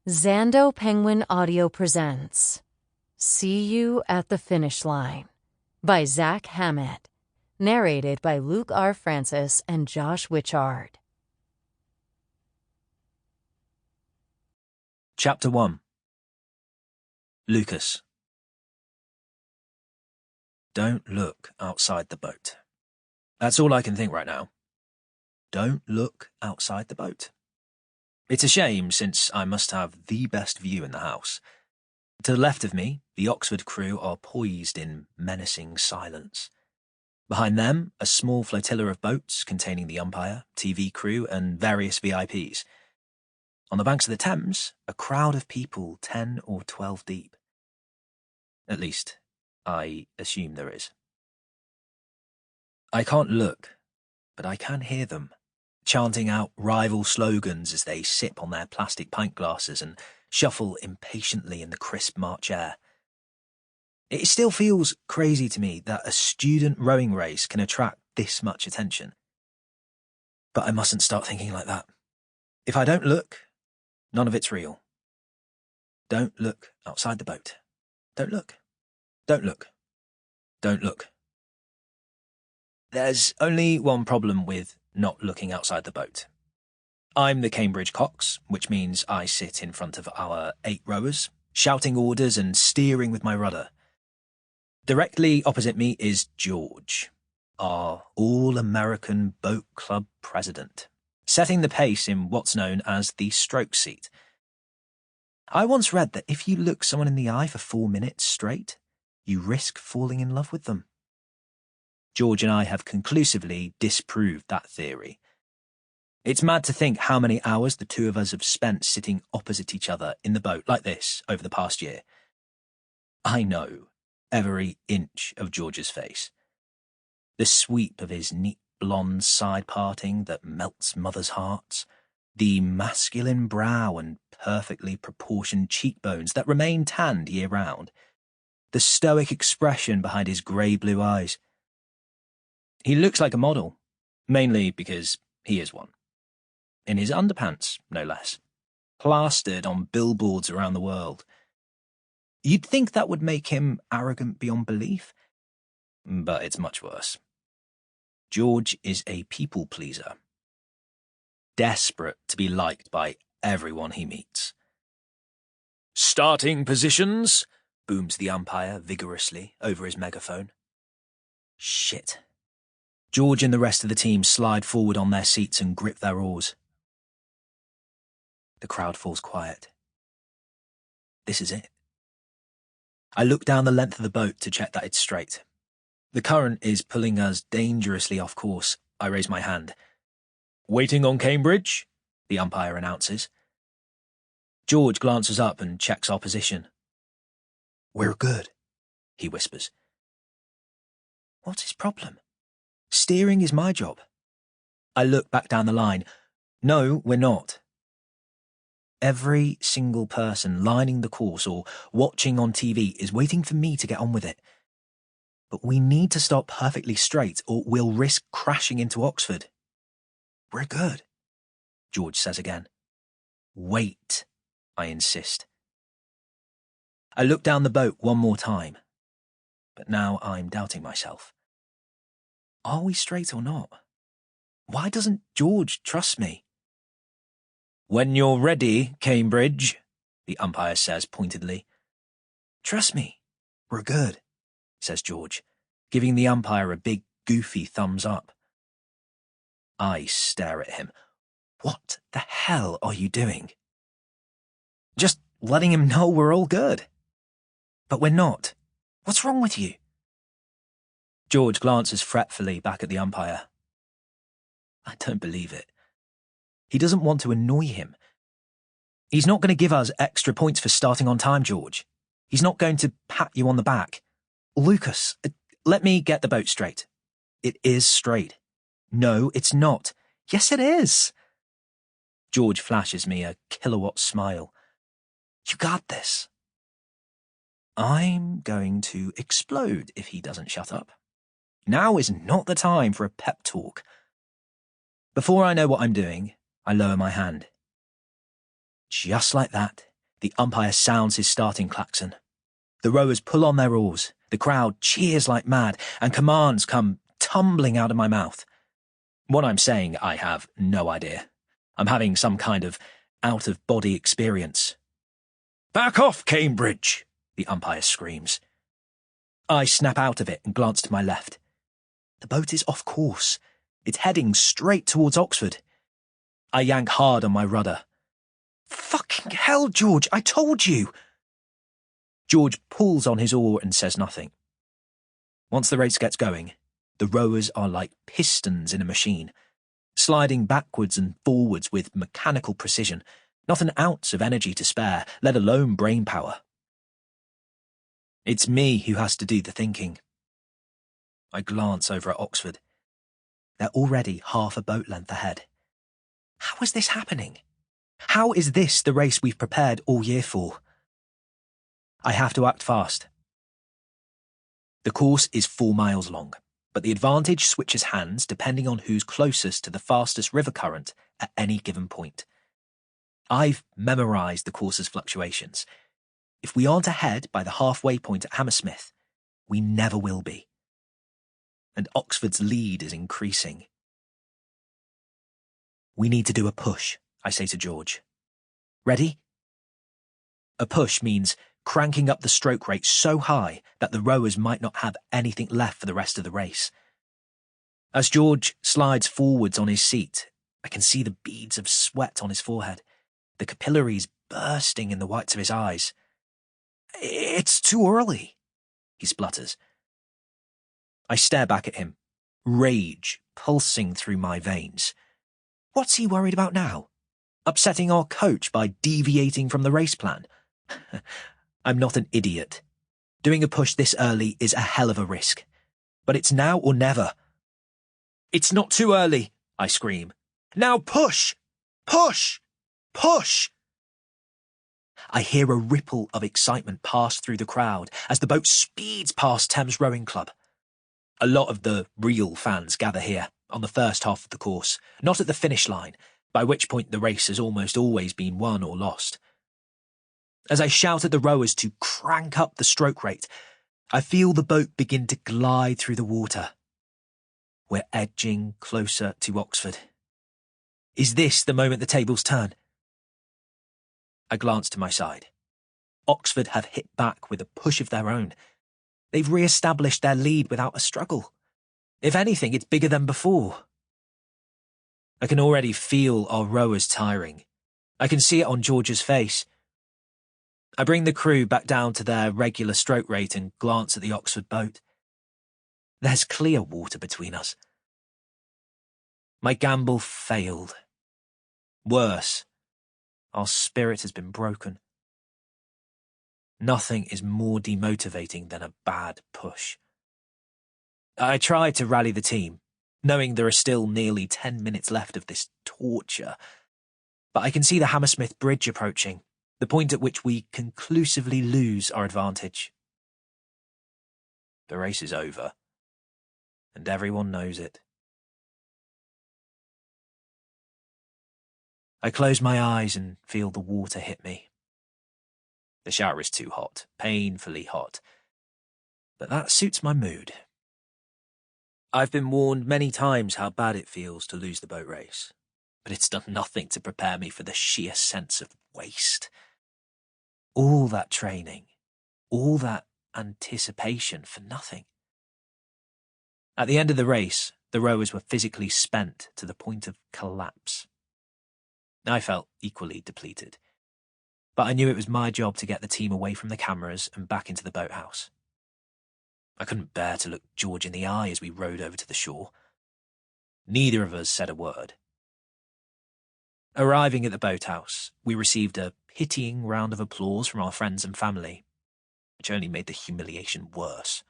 Zando Penguin Audio presents See You at the Finish Line by Zac Hammett, narrated by Luke R. Francis and Josh Wichard. Chapter 1. Lucas. Don't look outside the boat. That's all I can think right now. Don't look outside the boat. It's a shame, since I must have the best view in the house. To the left of me, the Oxford crew are poised in menacing silence. Behind them, a small flotilla of boats containing the umpire, TV crew, and various VIPs. On the banks of the Thames, a crowd of people 10 or 12 deep. At least, I assume there is. I can't look, but I can hear them, chanting out rival slogans as they sip on their plastic pint glasses and shuffle impatiently in the crisp March air. It still feels crazy to me that a student rowing race can attract this much attention. But I mustn't start thinking like that. If I don't look, none of it's real. Don't look outside the boat. Don't look. Don't look. Don't look. There's only one problem with not looking outside the boat. I'm the Cambridge Cox, which means I sit in front of our 8 rowers, shouting orders and steering with my rudder. Directly opposite me is George, our all-American boat club president, setting the pace in what's known as the stroke seat. I once read that if you look someone in the eye for 4 minutes straight, you risk falling in love with them. George and I have conclusively disproved that theory. It's mad to think how many hours the two of us have spent sitting opposite each other in the boat like this over the past year. I know every inch of George's face. The sweep of his neat blonde side parting that melts mothers' hearts, the masculine brow and perfectly proportioned cheekbones that remain tanned year-round, the stoic expression behind his grey-blue eyes. He looks like a model, mainly because he is one. In his underpants, no less. Plastered on billboards around the world. You'd think that would make him arrogant beyond belief, but it's much worse. George is a people-pleaser. Desperate to be liked by everyone he meets. "Starting positions," booms the umpire vigorously over his megaphone. Shit. George and the rest of the team slide forward on their seats and grip their oars. The crowd falls quiet. This is it. I look down the length of the boat to check that it's straight. The current is pulling us dangerously off course. I raise my hand. "Waiting on Cambridge," the umpire announces. George glances up and checks our position. "We're good," he whispers. What's his problem? Steering is my job. I look back down the line. No, we're not. Every single person lining the course or watching on TV is waiting for me to get on with it. But we need to start perfectly straight or we'll risk crashing into Oxford. "We're good," George says again. "Wait," I insist. I look down the boat one more time, but now I'm doubting myself. Are we straight or not? Why doesn't George trust me? "When you're ready, Cambridge," the umpire says pointedly. "Trust me. We're good," says George, giving the umpire a big, goofy thumbs up. I stare at him. What the hell are you doing? "Just letting him know we're all good." "But we're not. What's wrong with you?" George glances fretfully back at the umpire. I don't believe it. He doesn't want to annoy him. He's not going to give us extra points for starting on time, George. He's not going to pat you on the back. "Lucas, let me get the boat straight." "It is straight." "No, it's not." "Yes, it is." George flashes me a kilowatt smile. "You got this." I'm going to explode if he doesn't shut up. Now is not the time for a pep talk. Before I know what I'm doing, I lower my hand. Just like that, The umpire sounds his starting klaxon. The rowers pull on their oars, the crowd cheers like mad, and commands come tumbling out of my mouth. What I'm saying, I have no idea. I'm having some kind of out-of-body experience. "Back off, Cambridge!" the umpire screams. I snap out of it and glance to my left. The boat is off course. It's heading straight towards Oxford. I yank hard on my rudder. "Fucking hell, George, I told you!" George pulls on his oar and says nothing. Once the race gets going, the rowers are like pistons in a machine, sliding backwards and forwards with mechanical precision, not an ounce of energy to spare, let alone brain power. It's me who has to do the thinking. I glance over at Oxford. They're already half a boat length ahead. How is this happening? How is this the race we've prepared all year for? I have to act fast. The course is 4 miles long, but the advantage switches hands depending on who's closest to the fastest river current at any given point. I've memorised the course's fluctuations. If we aren't ahead by the halfway point at Hammersmith, we never will be. And Oxford's lead is increasing. "We need to do a push," I say to George. "Ready?" A push means cranking up the stroke rate so high that the rowers might not have anything left for the rest of the race. As George slides forwards on his seat, I can see the beads of sweat on his forehead, the capillaries bursting in the whites of his eyes. "It's too early," he splutters. I stare back at him, rage pulsing through my veins. What's he worried about now? Upsetting our coach by deviating from the race plan? I'm not an idiot. Doing a push this early is a hell of a risk. But it's now or never. "It's not too early," I scream. "Now push! Push! Push!" I hear a ripple of excitement pass through the crowd as the boat speeds past Thames Rowing Club. A lot of the real fans gather here, on the first half of the course, not at the finish line, by which point the race has almost always been won or lost. As I shout at the rowers to crank up the stroke rate, I feel the boat begin to glide through the water. We're edging closer to Oxford. Is this the moment the tables turn? I glance to my side. Oxford have hit back with a push of their own. They've re-established their lead without a struggle. If anything, it's bigger than before. I can already feel our rowers tiring. I can see it on George's face. I bring the crew back down to their regular stroke rate and glance at the Oxford boat. There's clear water between us. My gamble failed. Worse, our spirit has been broken. Nothing is more demotivating than a bad push. I try to rally the team, knowing there are still nearly 10 minutes left of this torture. But I can see the Hammersmith Bridge approaching, the point at which we conclusively lose our advantage. The race is over, and everyone knows it. I close my eyes and feel the water hit me. The shower is too hot, painfully hot, but that suits my mood. I've been warned many times how bad it feels to lose the boat race, but it's done nothing to prepare me for the sheer sense of waste. All that training, all that anticipation for nothing. At the end of the race, the rowers were physically spent to the point of collapse. I felt equally depleted, but I knew it was my job to get the team away from the cameras and back into the boathouse. I couldn't bear to look George in the eye as we rowed over to the shore. Neither of us said a word. Arriving at the boathouse, we received a pitying round of applause from our friends and family, which only made the humiliation worse.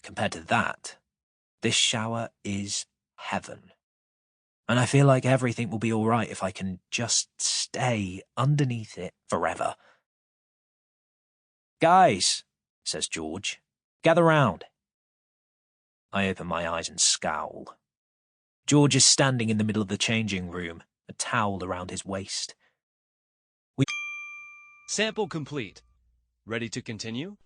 Compared to that, this shower is heaven. And I feel like everything will be all right if I can just stay underneath it forever. "Guys," says George, "gather round." I open my eyes and scowl. George is standing in the middle of the changing room, a towel around his waist. Sample complete. Ready to continue?